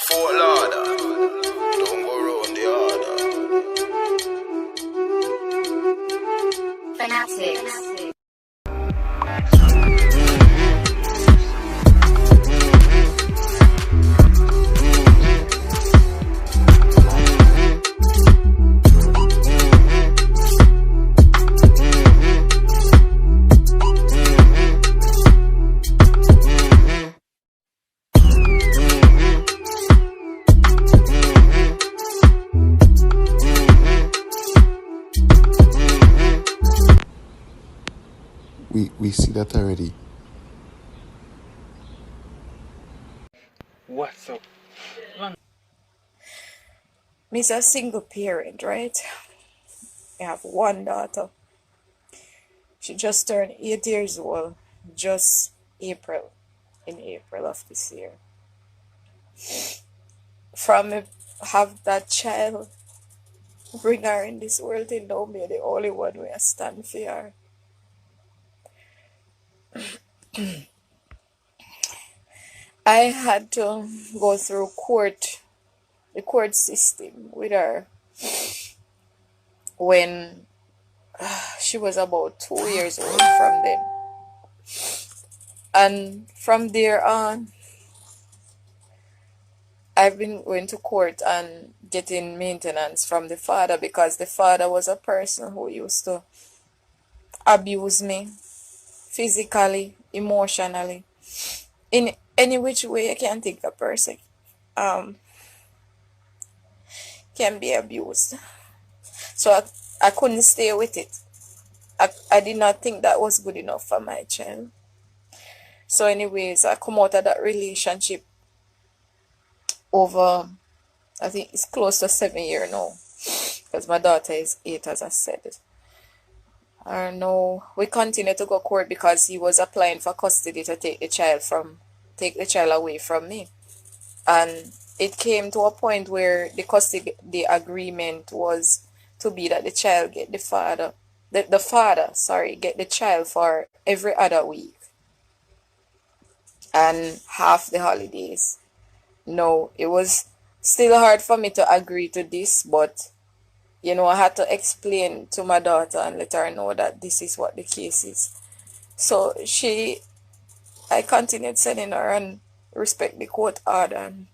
Fort Lauder, don't go round the order. Fanatics. We see that already. What's up? Me's a single parent, right? I have one daughter. She just turned 8 years old, just in April of this year. From me have that child, bring her in this world, and now me the only one where I stand for her. I had to go through the court system with her when she was about 2 years old from then. And from there on, I've been going to court and getting maintenance from the father because the father was a person who used to abuse me physically, emotionally, in any which way you can think a person can be abused. So I couldn't stay with it. I did not think that was good enough for my child. So anyways, I come out of that relationship over, I think it's close to 7 years now, because my daughter is 8, as I said. I know we continue to go court because he was applying for custody to take the child away from me. And it came to a point where the custody agreement was to be that the child get the father get the child for every other week and half the holidays. No, it was still hard for me to agree to this, but I had to explain to my daughter and let her know that this is what the case is. So I continued sending her and respect the court order, and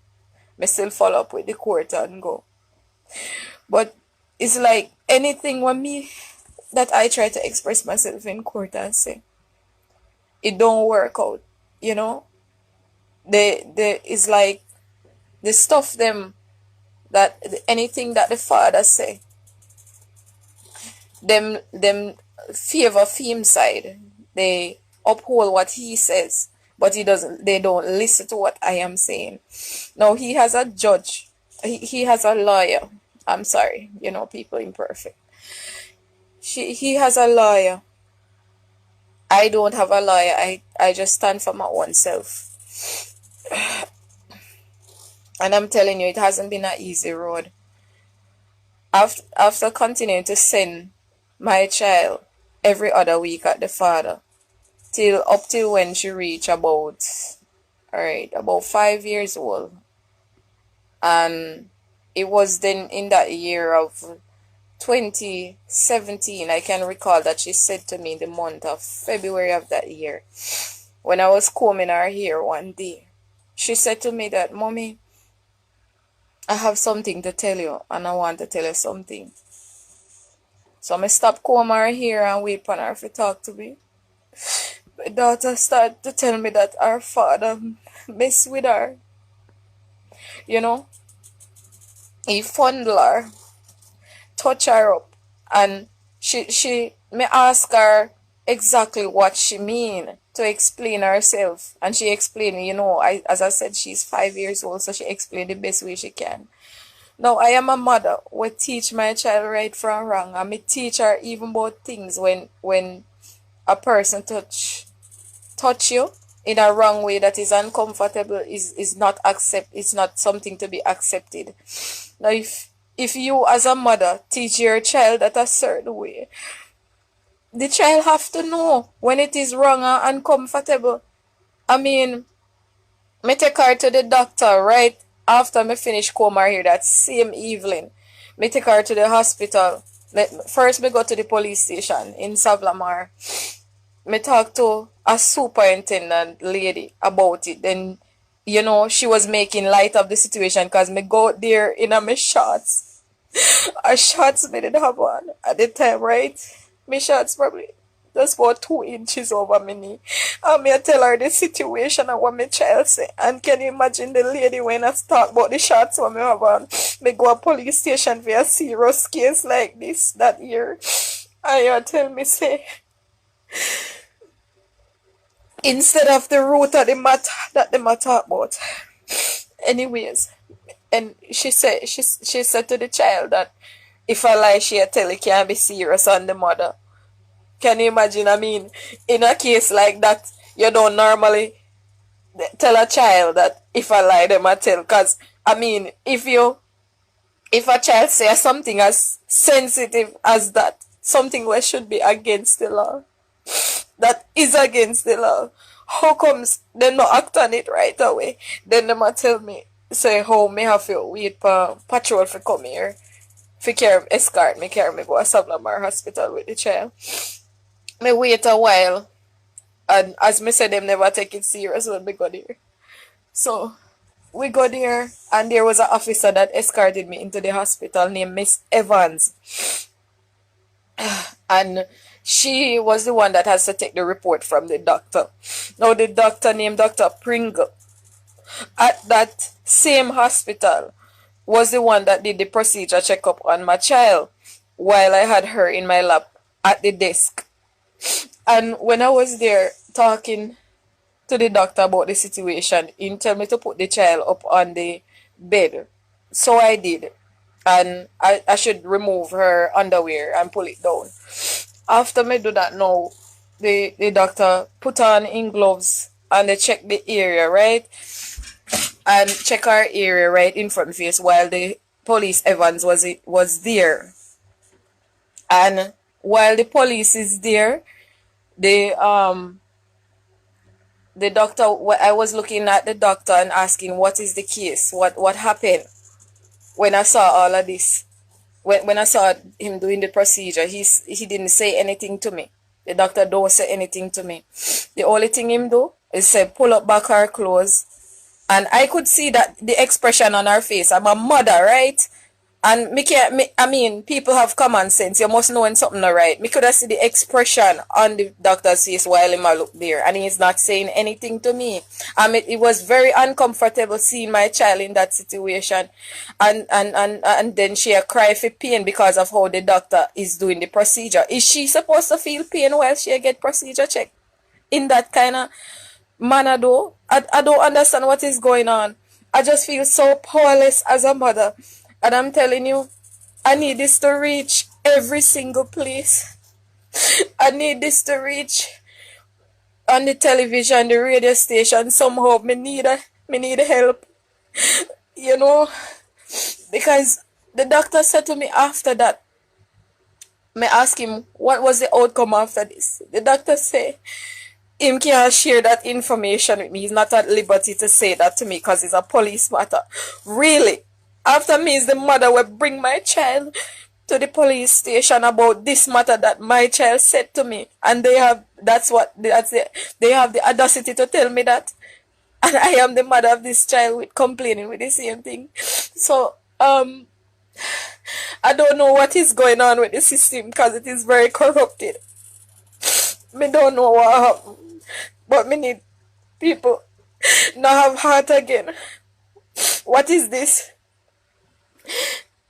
I still follow up with the court and go. But it's like anything that I try to express myself in court and say, it don't work out, It's like the stuff that anything that the father say, them favor Fim side. They uphold what he says, but they don't listen to what I am saying. Now he has a judge, he has a lawyer. I'm sorry, people imperfect. He has a lawyer. I don't have a lawyer. I just stand for my own self. And I'm telling you, it hasn't been an easy road. After continuing to send my child every other week at the father, up till when she reached about 5 years old. And it was then in that year of 2017, I can recall that she said to me in the month of February of that year, when I was combing her hair one day, she said to me that, "Mommy, I have something to tell you, and I want to tell you something." So I stopped combing her hair and wait for her to talk to me. My daughter started to tell me that her father messed with her. He fondled her, touch her up, and she me ask her exactly what she mean to explain herself, and she explained, as I said, she's 5 years old, so she explained the best way she can. Now I am a mother who teach my child right from wrong, and me teach her even about things when a person touch you in a wrong way that is uncomfortable, is not it's not something to be accepted. Now if you as a mother teach your child that a certain way, the child have to know when it is wrong and uncomfortable. I mean, me take her to the doctor, right? after me finish coma here that same evening, me take her to the hospital. First me go to the police station in Savlamar. Me talk to a superintendent lady about it. Then, she was making light of the situation because me go there in a me shorts. Her shorts me didn't have on at the time, right? My shorts probably just about 2 inches over my knee. And me I tell her the situation and what my child say. And can you imagine the lady when I talk about the shorts what me have on? Me go a police station for a serious case like this that year. And you tell me say, instead of the root of the matter that they matter talk about. Anyways, and she said to the child that if I lie, she tell it can't be serious on the mother. Can you imagine? I mean, in a case like that, you don't normally tell a child that if I lie, them I tell. Because, I mean, if a child says something as sensitive as that, something which should be against the law, that is against the law, how comes they not act on it right away? Then they might tell me, say, how me have to wait for patrol for come here, for escort me, carry me go to Savlamar Hospital with the child. Me wait a while, and as me said, them never take it serious when we go there. So, we go there, and there was an officer that escorted me into the hospital named Miss Evans. And she was the one that has to take the report from the doctor. Now, the doctor named Dr. Pringle at that same hospital was the one that did the procedure checkup on my child while I had her in my lap at the desk. And when I was there talking to the doctor about the situation, he told me to put the child up on the bed. So I did. And I should remove her underwear and pull it down. After me do that now, the doctor put on in gloves and they check the area, right? And check our area right in front face while the police Evans was there. And while the police is there, the doctor, I was looking at the doctor and asking what is the case, what happened. When I saw all of this, when I saw him doing the procedure, he didn't say anything to me. The doctor don't say anything to me. The only thing him do is say pull up back her clothes, and I could see that the expression on her face. I'm a mother, right? And I mean, people have common sense. You must know when something not right. Me could have see the expression on the doctor's face while him a look there, and he's not saying anything to me. It was very uncomfortable seeing my child in that situation, and then she a cry for pain because of how the doctor is doing the procedure. Is she supposed to feel pain while she get procedure check in that kind of manner though? I don't understand what is going on. I just feel so powerless as a mother. And I'm telling you, I need this to reach every single place. I need this to reach on the television, the radio station. Somehow, me need help. Because the doctor said to me after that, me ask him, what was the outcome after this? The doctor said, him can't share that information with me. He's not at liberty to say that to me because it's a police matter. Really? After me is the mother will bring my child to the police station about this matter that my child said to me, and they have they have the audacity to tell me that, and I am the mother of this child with complaining with the same thing. So I don't know what is going on with the system because it is very corrupted. Me don't know what happened, but me need people not have heart again. What is this?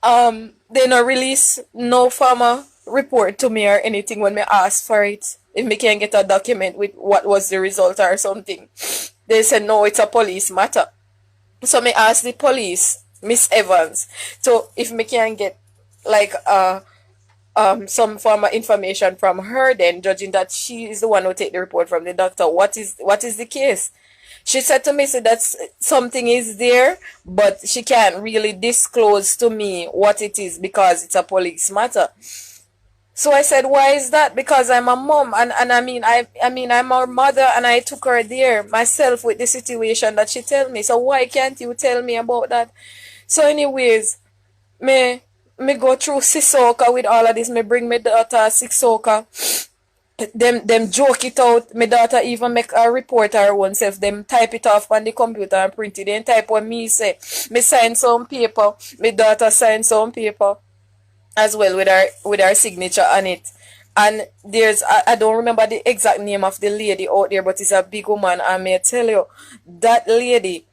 They not release no farmer report to me or anything when me ask for it. If me can get a document with what was the result or something, they said no, it's a police matter. So me ask the police, Miss Evans, so if me can get like some form of information from her, then judging that she is the one who take the report from the doctor. What is the case? She said to me, so that something is there, but she can't really disclose to me what it is because it's a police matter. So I said, why is that? Because I'm a mom, and I mean I'm her mother, and I took her there myself with the situation that she tell me. So why can't you tell me about that? So anyways, me me go through Sisoka with all of this. Me bring my daughter Sisoka. Them joke it out. My daughter even make a report her own self. Them type it off on the computer and print it. Then type what me say. Me sign some paper. My daughter sign some paper as well with her signature on it. And there's I don't remember the exact name of the lady out there, but it's a big woman. And may I tell you, that lady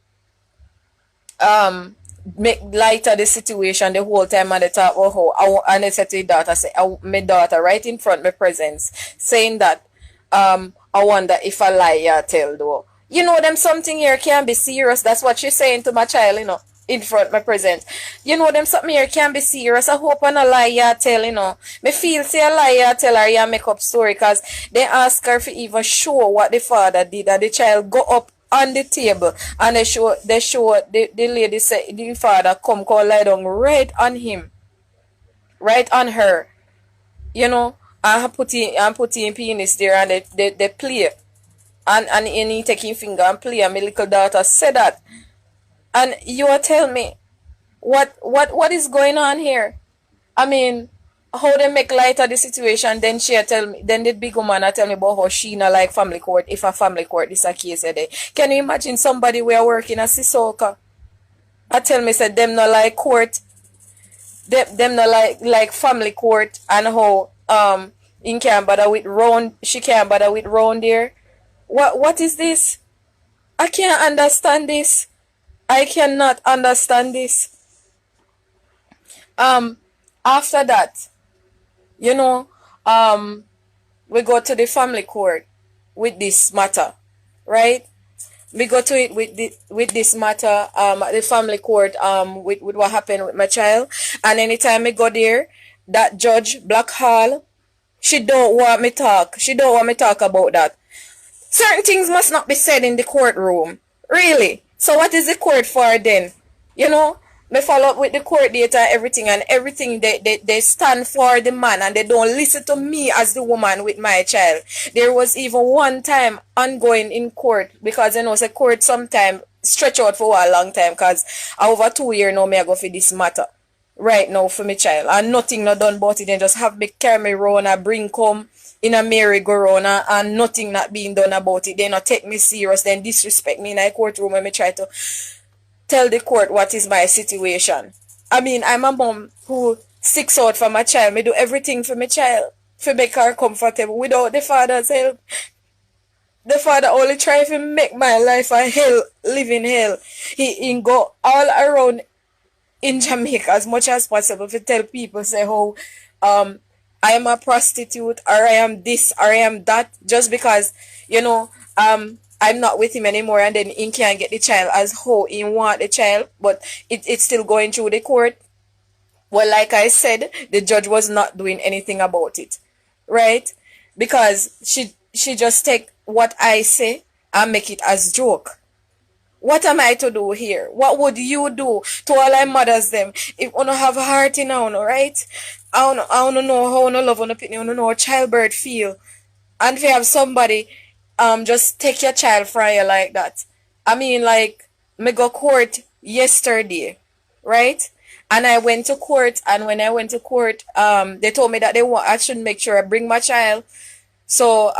make light of the situation the whole time, and they talk about and they said to the daughter, say, my daughter right in front of my presence, saying that I wonder if a lie you tell though. You know them something here can be serious. That's what she's saying to my child, in front of my presence. You know them something here can be serious. I hope on a lie you tell, Me feel say a lie you tell her you make up story, because they ask her to even show what the father did, and the child go up on the table and they show the lady say the father come lie down right on him, right on her, and putting penis there, and they play, and he taking finger and play, and my little daughter said that. And you tell me what is going on here? I mean, how they make light of the situation. Then she tell me, then the big woman tell me about how she not like family court, if a family court is a case there. Can you imagine somebody we are working at Sisoka? I tell me said them not like court, them not like family court, and how in can't bother with round, she can't bother with round there. What is this? I can't understand this. I cannot understand this. After that, we go to the family court with this matter, right? We go to it with this matter at the family court with what happened with my child. And anytime we go there, that judge Black Hall, she don't want me talk. She don't want me talk about that. Certain things must not be said in the courtroom. Really? So what is the court for then? Me follow up with the court data and everything they stand for the man, and they don't listen to me as the woman with my child. There was even one time ongoing in court, because say court sometime stretch out for a long time, because over 2 years now me I go for this matter right now for my child, and nothing not done about it. They just have me carry me round and bring come in a merry-go-round, and nothing not being done about it. They not take me serious, then disrespect me in a courtroom when me try to tell the court what is my situation. I mean, I'm a mom who sticks out for my child. Me do everything for my child to make her comfortable without the father's help. The father only try to make my life a hell, living hell. He go all around in Jamaica as much as possible to tell people, say how I am a prostitute, or I am this, or I am that, just because I'm not with him anymore, and then he can't get the child as how he want the child, but it's still going through the court. Well, like I said, the judge was not doing anything about it, right? Because she just take what I say and make it as joke. What am I to do here? What would you do to all our mothers them if you don't have a heart in you, right? I don't know how you love on opinion, you know how childbirth feel. And if you have somebody just take your child from you like that. I mean, like, me go court yesterday, right? And I went to court, and when I went to court, they told me that I should make sure I bring my child. So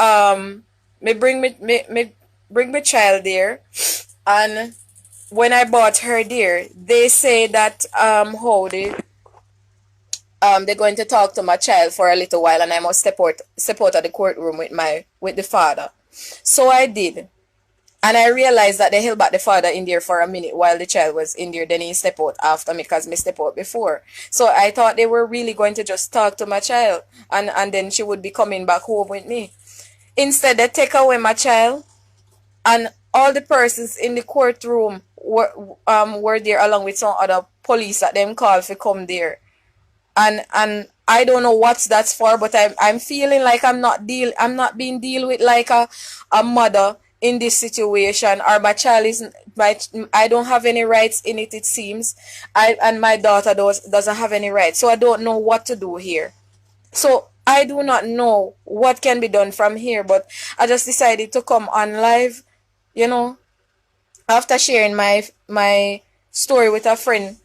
me bring my child there, and when I brought her there, they say that they're going to talk to my child for a little while, and I must step out of the courtroom with the father. So I did. And I realized that they held back the father in there for a minute while the child was in there. Then he stepped out after me, because me stepped out before. So I thought they were really going to just talk to my child, and then she would be coming back home with me. Instead, they take away my child, and all the persons in the courtroom were there, along with some other police that them called to come there. And I don't know what that's for, but I'm feeling like I'm not being dealt with like a mother in this situation, or my child I don't have any rights in it seems. And my daughter doesn't have any rights. So I don't know what to do here. So I do not know what can be done from here, but I just decided to come on live, you know, after sharing my story with a friend.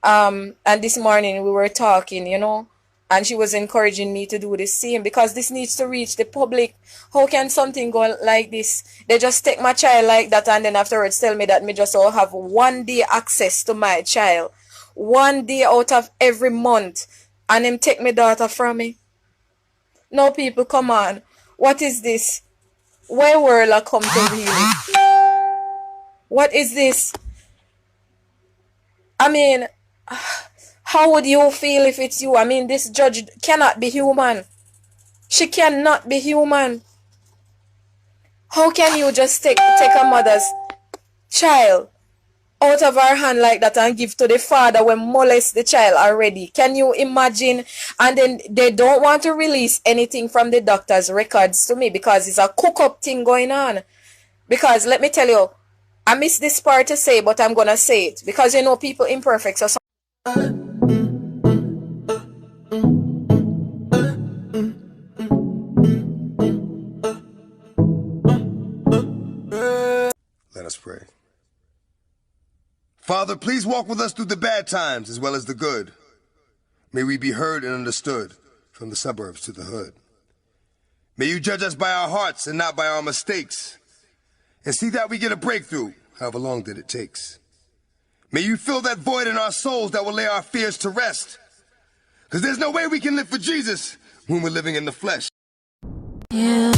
And this morning we were talking, you know, and she was encouraging me to do the same because this needs to reach the public. How can something go like this? They just take my child like that and then afterwards tell me that me just all have 1 day access to my child. 1 day out of every month. And him take my daughter from me. No, people, come on. What is this? Where world I come to really? What is this? I mean, how would you feel if it's you? I mean, this judge cannot be human. She cannot be human. How can you just take a mother's child out of her hand like that and give to the father when molest the child already? Can you imagine? And then they don't want to release anything from the doctor's records to me because it's a cook-up thing going on. Because let me tell you, I miss this part to say, but I'm gonna say it because you know people imperfect. So Let us pray. Father, please walk with us through the bad times as well as the good. May we be heard and understood from the suburbs to the hood. May you judge us by our hearts and not by our mistakes. And see that we get a breakthrough, however long that it takes. May you fill that void in our souls that will lay our fears to rest. Because there's no way we can live for Jesus when we're living in the flesh. Yeah.